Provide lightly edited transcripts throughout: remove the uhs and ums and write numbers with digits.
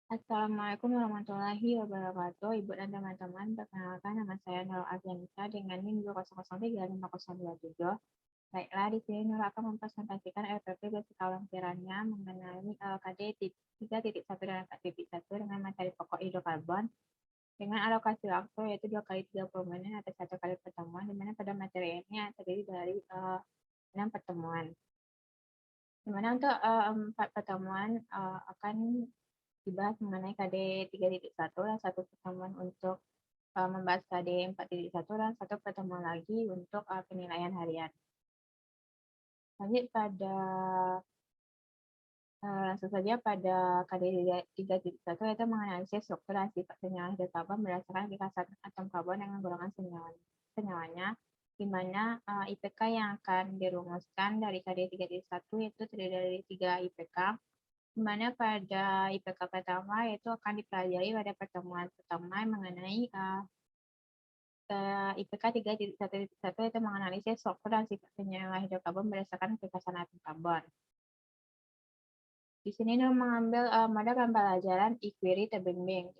Assalamualaikum warahmatullahi wabarakatuh. Ibu dan teman-teman, perkenalkan nama saya Nurul Ardianita dengan NIM 2003527. Baiklah, di sini Nurul akan mempresentasikan RPP beserta lampirannya mengenai KD 3.1 dan 4.1 dengan materi pokok hidrokarbon dengan alokasi waktu yaitu 2 kali 30 menit atau 1 kali pertemuan, di mana pada materi ini terdiri dari 6 pertemuan. Di mana untuk 4 pertemuan akan dibahas mengenai KD 3.1 dan satu pertemuan untuk membahas KD 4.1 dan satu pertemuan lagi untuk penilaian harian. Lanjut pada langsung saja pada KD 3.1 yaitu menganalisis struktur dan sifat senyawa hidrokarbon berdasarkan kekasan atom karbon dengan golongan senyawanya, di mana IPK yang akan dirumuskan dari KD 3.1 itu terdiri dari 3 IPK, di mana pada IPK pertama itu akan dipelajari pada pertemuan pertama mengenai IPK 3.1 itu menganalisis struktur dan sifat senyawa hidrokarbon berdasarkan kekasan atom karbon. Di sini Nur mengambil model pembelajaran inquiry terbimbing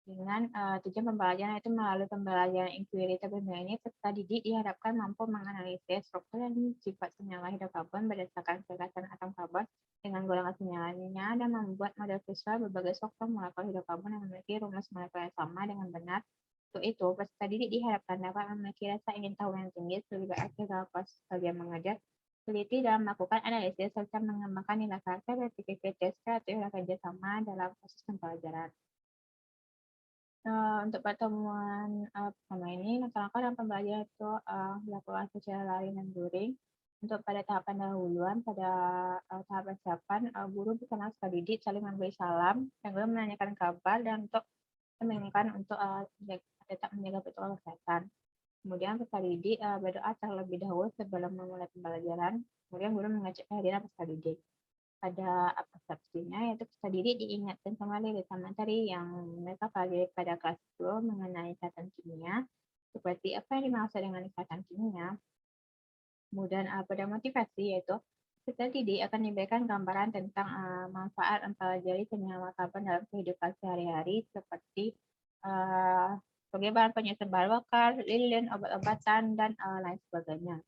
dengan tujuan pembelajaran itu melalui pembelajaran inquiry terbimbing ini peserta didik diharapkan mampu menganalisis struktur dan sifat senyawa hidrokarbon berdasarkan kekasan atom karbon dengan golongan senyawanya dan membuat model visual berbagai struktur molekul hidrokarbon yang memiliki rumus molekul yang sama dengan benar. Untuk itu, peserta didik diharapkan dapat memiliki rasa ingin tahu yang tinggi, terlibat aktif dalam proses belajar mengajar, teliti dalam melakukan analisis, serta mengembangkan nilai karakter dan kreativitas kreatif dan kerjasama dalam proses pembelajaran. Untuk pertemuan pertama ini, langkah-langkah dalam pembelajaran itu dilakukan secara lain dan luring. Untuk pada tahapan dahuluan, pada tahap persiapan, guru bersama peserta didik saling memberi salam, dan guru menanyakan kabar, dan untuk mengingatkan untuk tetap menjaga protokol kesehatan. Kemudian peserta didik berdoa terlebih dahulu sebelum memulai pembelajaran. Kemudian guru mengecek kehadiran peserta didik. Pada abstraksinya, yaitu peserta didik diingatkan kembali tentang materi yang mereka pelajari pada kelas 10 mengenai ikatan kimia, seperti apa yang dimaksud dengan ikatan kimia. Kemudian pada motivasi, yaitu peserta didik akan diberikan gambaran tentang manfaat mempelajari senyawa karbon dalam kehidupan sehari-hari, seperti sebagai bahan penyusun bahan bakar, lilin, obat-obatan, dan lain sebagainya.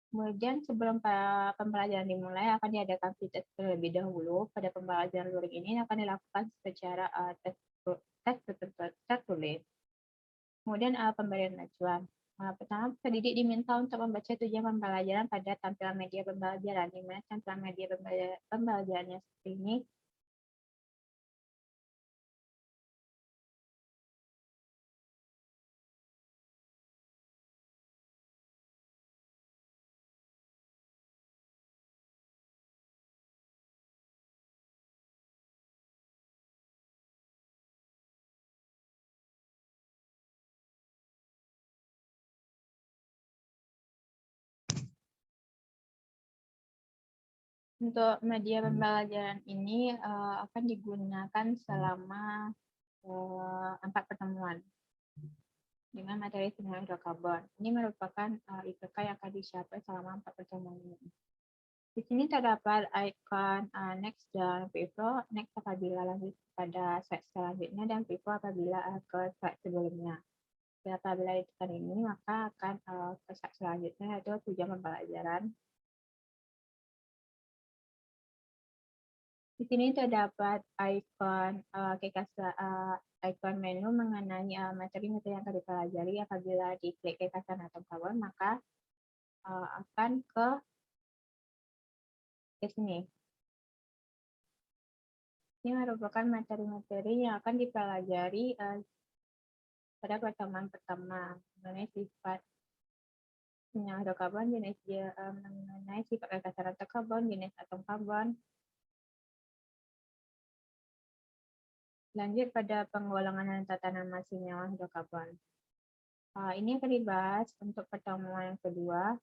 Kemudian sebelum pembelajaran dimulai akan diadakan tes terlebih dahulu. Pada pembelajaran luring ini akan dilakukan secara tes tulis. Kemudian pemberian acuan. Pertama, pendidik diminta untuk membaca tujuan pembelajaran pada tampilan media pembelajaran, di mana tampilan media pembelajarannya seperti ini. Untuk media pembelajaran ini akan digunakan selama 4 pertemuan dengan materi senyawa hidrokarbon. Ini merupakan IPK yang akan dicapai selama 4 pertemuan ini. Di sini terdapat ikon next dan Vivo. Next apabila lanjut pada slide selanjutnya dan Vivo apabila ke slide sebelumnya. Dan apabila ditekan ini maka akan ke slide selanjutnya yaitu tujuan pembelajaran. Di sini terdapat ikon ikon menu mengenai materi-materi yang akan dipelajari. Apabila diklik kekasan atom karbon maka akan ke sini. Ini merupakan materi-materi yang akan dipelajari pada pertemuan pertama mengenai sifat senyawa hidrokarbon, mengenai sifat kekasan atom karbon, jenis atom karbon. Lanjut pada penggolongan dan tata nama senyawa hidrokarbon. Ini akan dibahas untuk pertemuan yang kedua.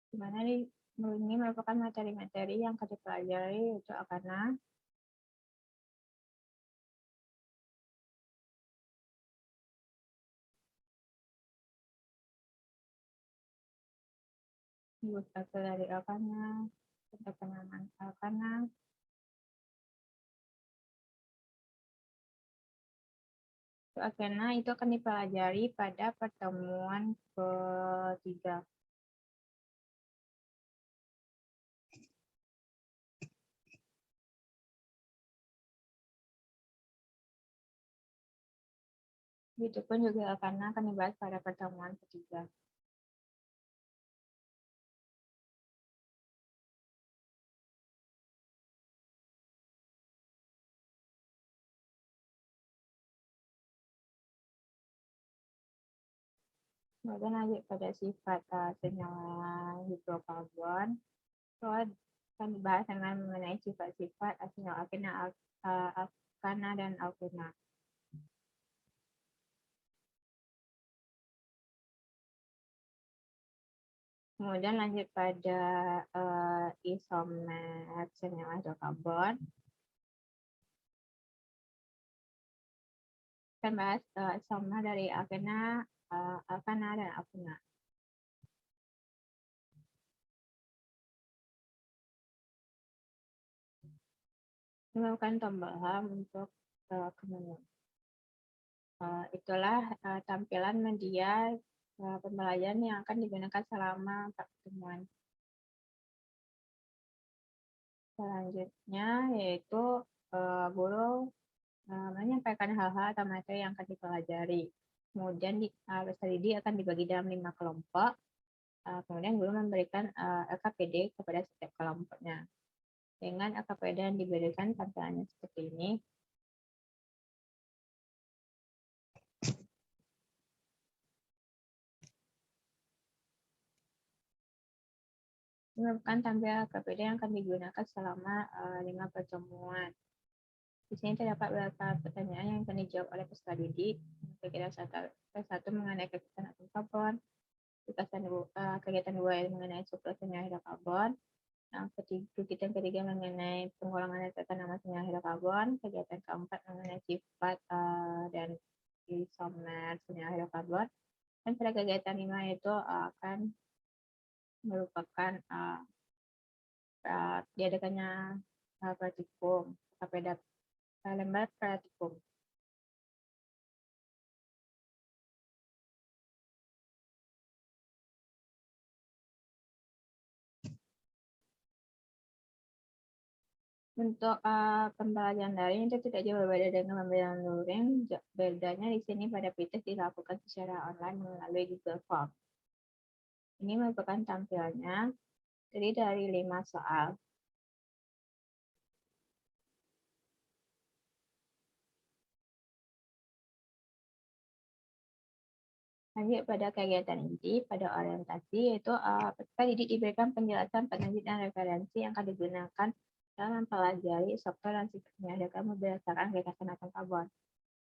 Di mana ini merupakan materi-materi yang akan dipelajari yaitu Akana, dari Akana, untuk penamaan alkana. Alkana itu akan dipelajari pada pertemuan ketiga. Begitupun juga alkana akan dibahas pada pertemuan ketiga. Kemudian lanjut pada sifat senyawa hidrokarbon. So, akan dibahas dengan mengenai sifat-sifat senyawa alkana dan alkena. Kemudian lanjut pada isomer senyawa hidrokarbon. Akan bahas isomer dari alkana dan alkena. Melakukan tambahan untuk kemenangan. Itulah tampilan media pembelajaran yang akan digunakan selama pertemuan. Selanjutnya yaitu guru menyampaikan hal-hal atau materi yang akan dipelajari. Kemudian peserta didik akan dibagi dalam 5 kelompok. Kemudian guru memberikan LKPD kepada setiap kelompoknya. Dengan LKPD yang diberikan tampilannya seperti ini. Merupakan tampilan LKPD yang akan digunakan selama 5 pertemuan. Di sini terdapat beberapa pertanyaan yang akan dijawab oleh peserta didik. Kegiatan 1 mengenai kegiatan atom karbon, kegiatan 2 mengenai suplai senyawa hidrokarbon, kegiatan ketiga mengenai pengulangan tanaman senyawa hidrokarbon, kegiatan keempat mengenai sifat dan isomer senyawa hidrokarbon, dan pada kegiatan 5 itu akan merupakan diadakannya praktikum pada lembar praktikum. Untuk pembelajaran daring itu tidak jauh berbeda dengan pembelajaran luring. Bedanya di sini pada PTS dilakukan secara online melalui Google Form. Ini merupakan tampilannya terdiri dari 5 soal. Lanjut pada kegiatan inti, pada orientasi, yaitu peserta didik diberikan penjelasan, peneliti, dan referensi yang akan digunakan dalam mempelajari software dan sifatnya hidrokarbon berdasarkan gagasan atom karbon.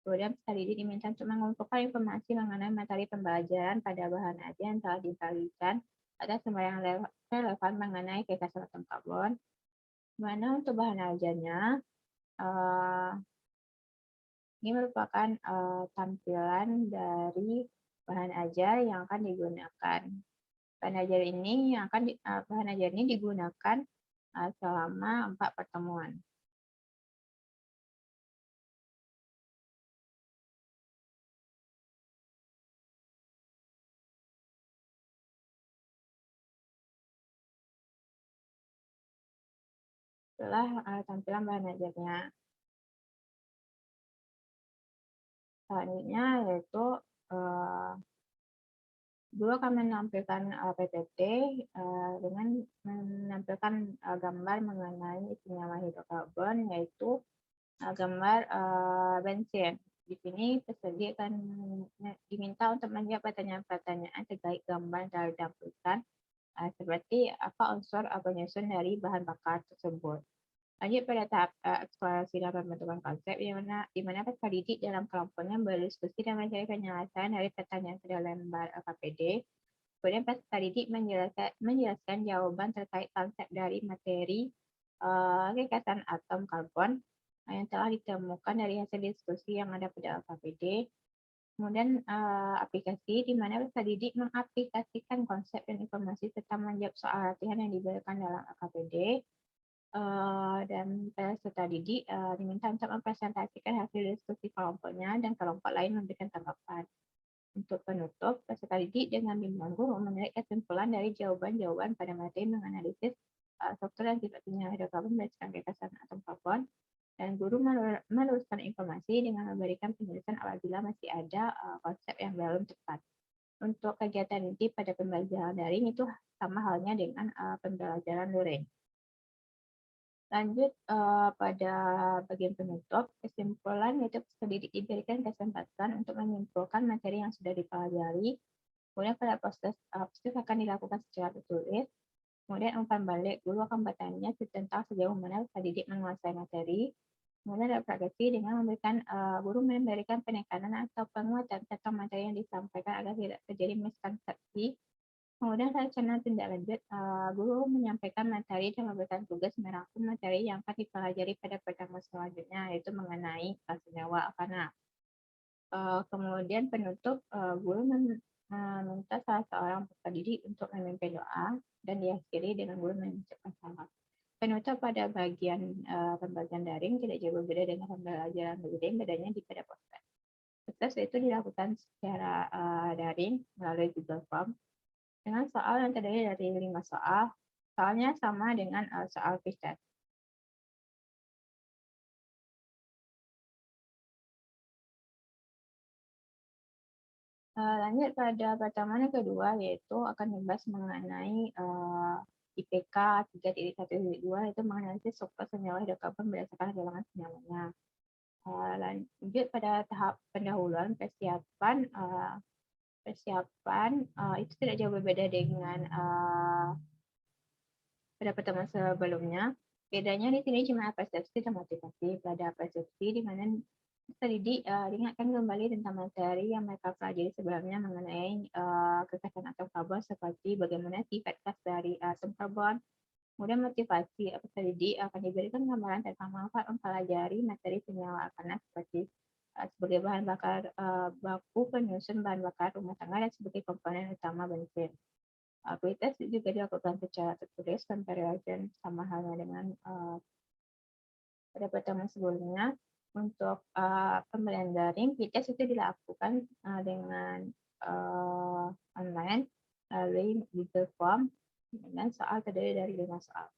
Kemudian peserta didik diminta untuk mengumpulkan informasi mengenai materi pembelajaran pada bahan aja yang telah dibagikan atau sumber yang relevan mengenai gagasan atom karbon. Mana untuk bahan ajanya, ini merupakan tampilan dari bahan ajar yang akan digunakan. Bahan ajar ini digunakan selama 4 pertemuan. Itulah tampilan bahan ajarnya. Selanjutnya yaitu guru akan menampilkan PPT dengan menampilkan gambar mengenai senyawa hidrokarbon, yaitu gambar bensin. Di sini peserta akan diminta untuk menjawab pertanyaan-pertanyaan terkait gambar yang telah ditampilkan, seperti apa unsur penyusun dari bahan bakar tersebut. Lanjut pada tahap eksplorasi dan pembentukan konsep, di mana peserta didik dalam kelompoknya berdiskusi dan mencari penyelesaian dari pertanyaan pada lembar KPD. Kemudian peserta didik menjelaskan jawaban terkait konsep dari materi gagasan atom karbon yang telah ditemukan dari hasil diskusi yang ada pada KPD. Kemudian aplikasi di mana peserta didik mengaplikasikan konsep dan informasi serta menjawab soal latihan yang diberikan dalam AKPD. Dan peserta didik diminta untuk mempresentasikan hasil diskusi kelompoknya dan kelompok lain memberikan tanggapan. Untuk penutup, peserta didik dengan bimbingan guru menarik kesimpulan dari jawaban-jawaban pada materi menganalisis struktur dan sifat senyawa hidrokarbon berdasarkan gagasan atom karbon, dan guru meluruskan informasi dengan memberikan penjelasan apabila masih ada konsep yang belum tepat. Untuk kegiatan inti pada pembelajaran daring itu sama halnya dengan pembelajaran luring. Lanjut pada bagian penutup, kesimpulan yaitu peserta didik diberikan kesempatan untuk menyimpulkan materi yang sudah dipelajari. Kemudian pada proses akan dilakukan secara tertulis. Kemudian umpan balik, guru akan bertanya tentang sejauh mana peserta didik menguasai materi. Kemudian refleksi dengan memberikan guru memberikan penekanan atau penguatan tentang materi yang disampaikan agar tidak terjadi miskonsepsi. Kemudian rencana tindak lanjut, guru menyampaikan materi dan memberikan tugas merangkum materi yang akan dipelajari pada pertemuan selanjutnya, yaitu mengenai senyawa akanah. Kemudian penutup, guru meminta salah seorang peserta didik untuk memimpin doa dan diakhiri dengan guru mengucapkan salam. Penutup pada bagian pembelajaran daring tidak jauh berbeda dengan pembelajaran luring, bedanya di pada proses. Proses itu dilakukan secara daring melalui Google Form dengan soal yang terdiri dari 5 soal. Soalnya sama dengan soal quiz test. Lanjut pada pertemuan yang kedua, yaitu akan membahas mengenai IPK 3.1.2, yaitu menganalisis struktur senyawa hidrokarbon berdasarkan golongan senyawanya. Lanjut pada tahap pendahuluan persiapan itu tidak jauh berbeda dengan pada pertemuan sebelumnya. Bedanya di sini cuma persepsi dan motivasi. Pada persepsi di mana peserta didik diingatkan kembali tentang materi yang mereka pelajari sebelumnya mengenai kekasan atom karbon, seperti bagaimana sifat khas dari atom karbon. Kemudian motivasi peserta didik akan diberikan gambaran tentang manfaat mempelajari materi senyawa akanah seperti sebagai bahan bakar baku penyusun bahan bakar rumah tangga dan sebagai komponen utama bensin. Quiz test juga dilakukan secara tertulis tanpa reagen, sama halnya dengan pada pertemuan sebelumnya. Untuk pembelajaran daring, quiz test itu dilakukan dengan online melalui Google Form dengan soal terdiri dari 5 soal.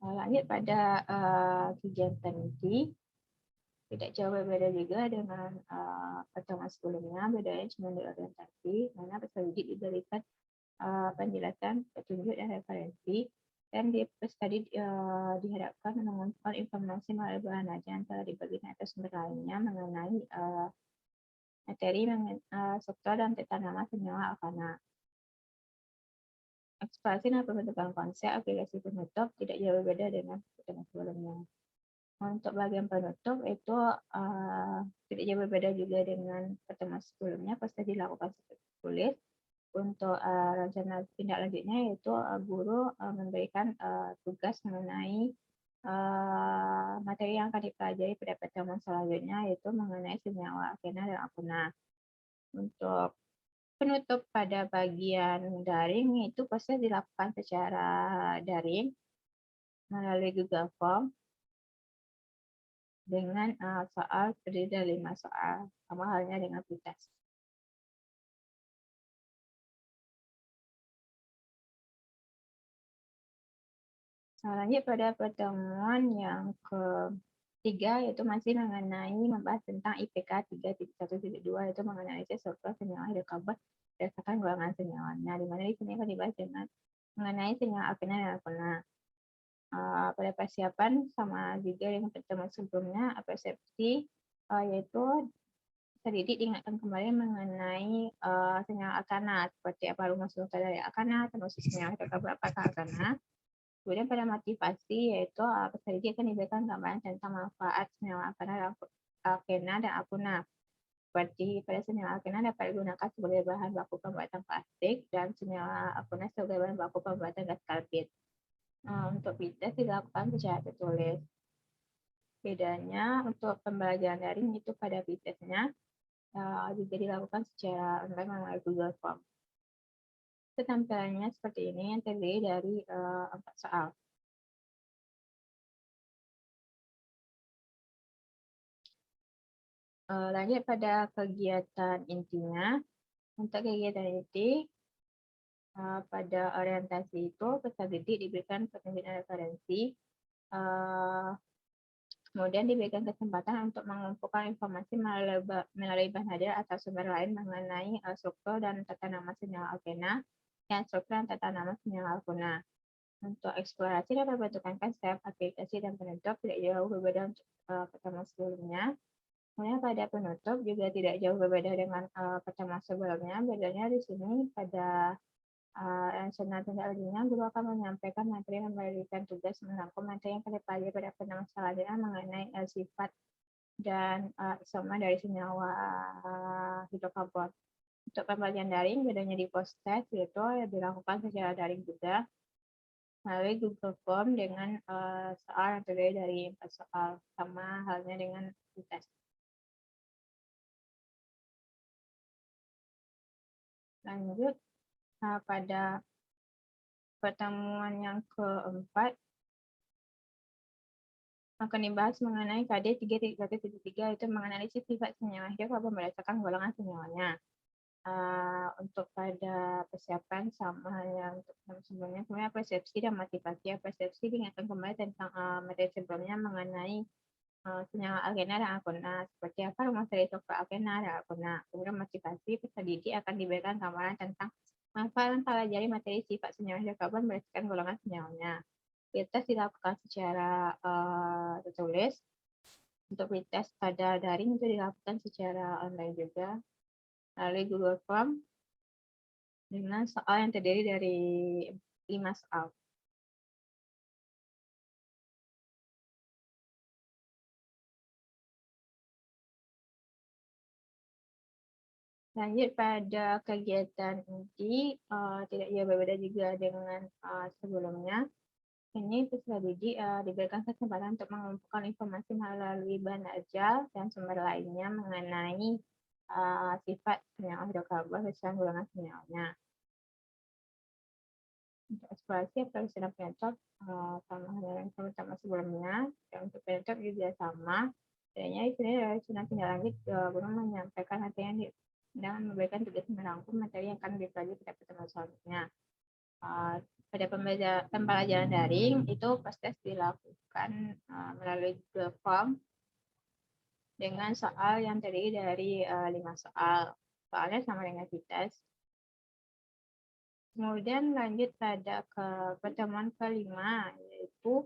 Lanjut pada kegiatan inti, tidak jauh berbeda juga dengan pertemuan sebelumnya, bedanya cuma di orientasi, mana peserta didik diberikan penjelasan, petunjuk, dan referensi, dan peserta didik diharapkan mengumpulkan informasi melalui bahan ajar yang telah dibagikan atas sumber lainnya mengenai materi struktur dan tata nama senyawa akanah. Ekspresi dan pembentukan konsep aplikasi penutup tidak jauh berbeda dengan pertemuan sebelumnya. Untuk bagian penutup itu tidak jauh berbeda juga dengan pertemuan sebelumnya, pasti dilakukan seperti tulis. Untuk rencana tindak lanjutnya yaitu guru memberikan tugas mengenai materi yang akan dipelajari pada pertemuan selanjutnya, yaitu mengenai senyawa alkena dan alkena. Untuk penutup pada bagian daring itu proses dilakukan secara daring melalui Google Form dengan soal terdiri dari 5 soal, sama halnya dengan quiz. Lanjut pada pertemuan yang ketiga, yaitu masih mengenai membahas tentang IPK 3.1.2, yaitu menganalisis struktur senyawa hidrokarbon berdasarkan golongan senyawanya, di mana di sini akan dibahas dengan mengenai senyawa alkena dan alkena. Pada persiapan sama juga dengan pertemuan sebelumnya, persepsi yaitu terdidik diingatkan kembali mengenai senyawa alkana, seperti apa rumus dari alkana, termasuk senyawa hidrokarbon apakah alkana. Kemudian pada motivasi yaitu peserta didik akan diberikan gambaran tentang manfaat senyawa alkena dan alkena. Seperti pada senyawa alkena dapat digunakan sebagai bahan baku pembuatan plastik dan senyawa alkena sebagai bahan baku pembuatan gas karbit. Untuk BTS dilakukan secara tertulis. Bedanya untuk pembelajaran daring itu pada BTS-nya juga dilakukan secara online melalui Google Form. Tampilannya seperti ini yang terdiri dari 4 soal. Lanjut pada kegiatan intinya. Untuk kegiatan inti, pada orientasi itu peserta didik diberikan petunjukan referensi, kemudian diberikan kesempatan untuk mengumpulkan informasi melalui bahan hadir atau sumber lain mengenai struktur dan tata nama senyawa alkena dan struktur dan tata nama senyawa alkuna. Untuk eksplorasi dan pembentukan konsep, aplikasi, dan penutup tidak jauh berbeda untuk pertemuan sebelumnya. Kemudian pada penutup juga tidak jauh berbeda dengan pertemuan sebelumnya. Bedanya di sini pada senat tindak lanjutnya, guru akan menyampaikan materi dan memberikan tugas merangkum materi yang akan dipelajari pada pertemuan selanjutnya mengenai sifat dan isoma dari senyawa hidrokarbon. Untuk pembelajaran daring, bedanya di post-test yaitu dilakukan secara daring juga melalui Google Form dengan soal yang terdiri dari 4 soal, sama halnya dengan tes. Lanjut pada pertemuan yang keempat akan dibahas mengenai KD 3.1.3 itu menganalisis sifat senyawa hidrokarbon berdasarkan golongan senyawanya. Untuk pada persiapan sama yang untuk sebelumnya, kemudian persepsi dan motivasi. Persepsi diingatkan kembali tentang materi sebelumnya mengenai senyawa alkena dan alkona, seperti apa rumus dari struktur alkena dan alkona. Kemudian motivasi, peserta didik akan diberikan gambaran tentang manfaat mempelajari materi sifat senyawa hidrokarbon berdasarkan golongan senyawanya. Tes dilakukan secara tertulis. Untuk tes pada daring itu dilakukan secara online juga melalui Google Form dengan soal yang terdiri dari 5 soal. Lanjut pada kegiatan inti, tidak jauh berbeda juga dengan sebelumnya. Ini peserta didik diberikan kesempatan untuk mengumpulkan informasi melalui bahan ajar dan sumber lainnya mengenai sifat senyawa hidrokarbon sesuai golongan senyawanya. Untuk eksplorasi aplikasi dan penyetop sama dengan sama sebelumnya, dan untuk penyetop juga sama. Bedanya di sini dari tindak lanjut, guru menyampaikan materi dan memberikan tugas merangkum materi yang akan dipelajari pada pertemuan selanjutnya. Pada pembelajaran daring itu tes dilakukan melalui Google Form dengan soal yang terdiri dari 5 soal. Soalnya sama dengan tes. Kemudian lanjut pada pertemuan kelima, yaitu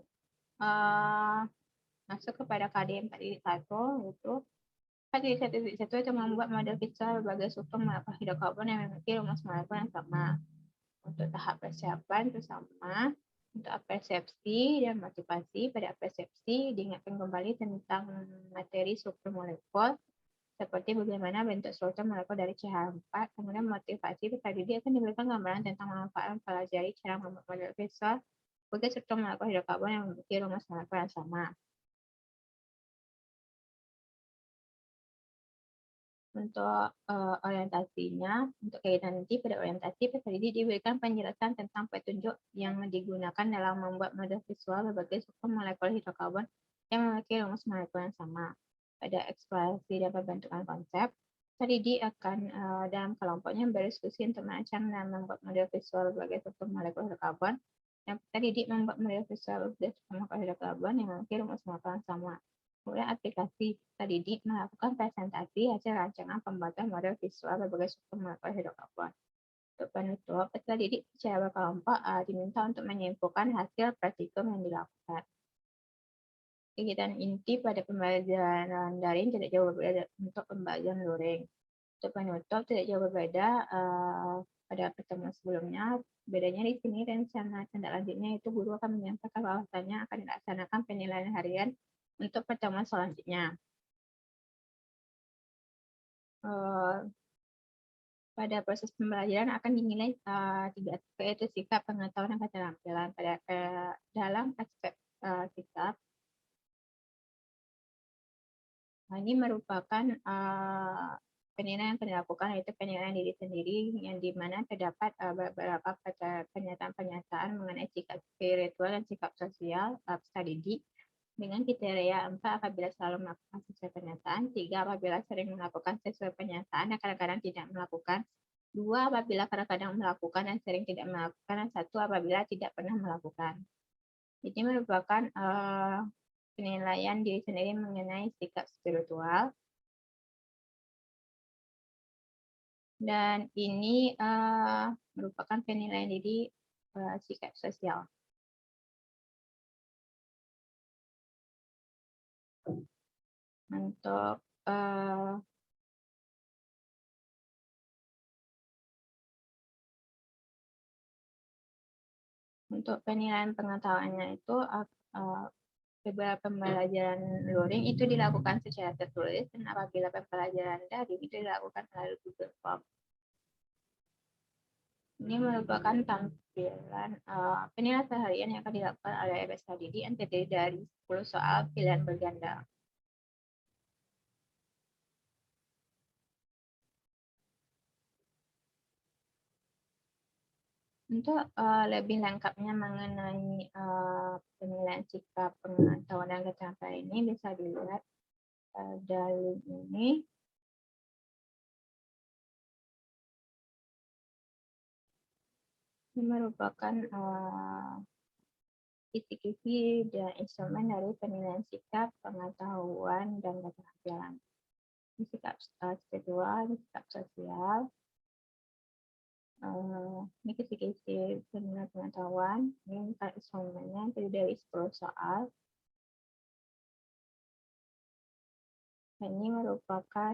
masuk kepada KD 4.1, yaitu KD 1.1 itu membuat model visual berbagai struktur molekul hidrokarbon yang memiliki rumus molekul yang sama. Untuk tahap persiapan itu sama. Untuk persepsi dan motivasi, pada persepsi diingatkan kembali tentang materi struktur molekul, seperti bagaimana bentuk struktur molekul dari CH4. Kemudian motivasi, peserta didik akan diberikan gambaran tentang manfaat mempelajari cara membuat model visual sebagai struktur molekul hidrokarbon yang memiliki rumus molekul yang sama. Untuk orientasinya, untuk kegiatan inti pada orientasi, peserta didik diberikan penjelasan tentang petunjuk yang digunakan dalam membuat model visual berbagai struktur molekul hidrokarbon yang memiliki rumus molekul yang sama. Pada eksplorasi dan pembentukan konsep, peserta didik akan dalam kelompoknya berdiskusi untuk merancang dan membuat model visual berbagai struktur molekul hidrokarbon. Dan peserta didik membuat model visual berbagai struktur molekul hidrokarbon yang memiliki rumus molekul yang sama. Kemudian aplikasi peserta didik melakukan presentasi hasil rancangan pembuatan model visual berbagai struktur molekul hidrokarbon. Untuk penutup, peserta didik secara berkelompok diminta untuk menyimpulkan hasil praktikum yang dilakukan. Kegiatan inti pada pembelajaran daring tidak jauh berbeda untuk pembelajaran luring. Untuk penutup tidak jauh berbeda pada pertemuan sebelumnya. Bedanya di sini rencana tindak lanjutnya itu guru akan menyampaikan bahwasannya akan dilaksanakan penilaian harian untuk pertemuan selanjutnya. pada proses pembelajaran akan dinilai 3 aspek, yaitu sikap, pengetahuan, dan keterampilan. Dalam aspek sikap, ini merupakan penilaian yang dilakukan, yaitu penilaian diri sendiri, yang dimana terdapat beberapa pernyataan-pernyataan mengenai sikap spiritual dan sikap sosial peserta didik dengan kriteria 4 apabila selalu melakukan sesuai pernyataan, 3 apabila sering melakukan sesuai pernyataan dan kadang-kadang tidak melakukan, 2 apabila kadang-kadang melakukan dan sering tidak melakukan, dan 1 apabila tidak pernah melakukan. Ini merupakan penilaian diri sendiri mengenai sikap spiritual. Dan ini merupakan penilaian diri sikap sosial. Untuk penilaian pengetahuannya itu beberapa pembelajaran luring itu dilakukan secara tertulis, dan apabila pembelajaran daring itu dilakukan melalui Google Form. Ini merupakan tampilan penilaian seharian yang akan dilakukan oleh peserta didik yang terdiri dari 10 soal pilihan berganda. Untuk lebih lengkapnya mengenai penilaian sikap, pengetahuan, dan keterampilan ini bisa dilihat dalam ini. Ini merupakan kisi-kisi dan instrumen dari penilaian sikap, pengetahuan, dan keterampilan. Ini sikap spiritual, sikap sosial. Ini kisi-kisi penilaian pengetahuan. Ini instrumennya terdiri dari 10 soal. Ini merupakan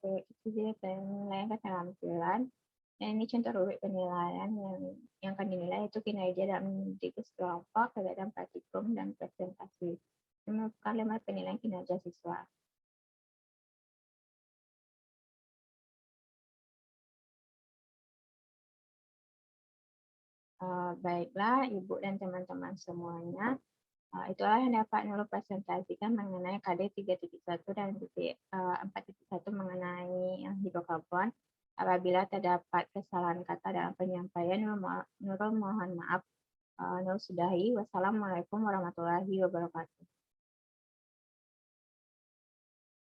kisi-kisi penilaian keterampilan. Dan ini contoh rubrik penilaian yang akan dinilai itu kinerja dalam mendidik kelompok, kegiatan praktikum, dan presentasi. Ini merupakan 5 penilaian kinerja siswa. Baiklah, Ibu dan teman-teman semuanya, itulah yang dapat Nurul presentasikan mengenai KD 3.1 dan 4.1 mengenai hidrokarbon. Apabila terdapat kesalahan kata dalam penyampaian, Nurul mohon maaf. Nurul sudahi. Wassalamualaikum warahmatullahi wabarakatuh.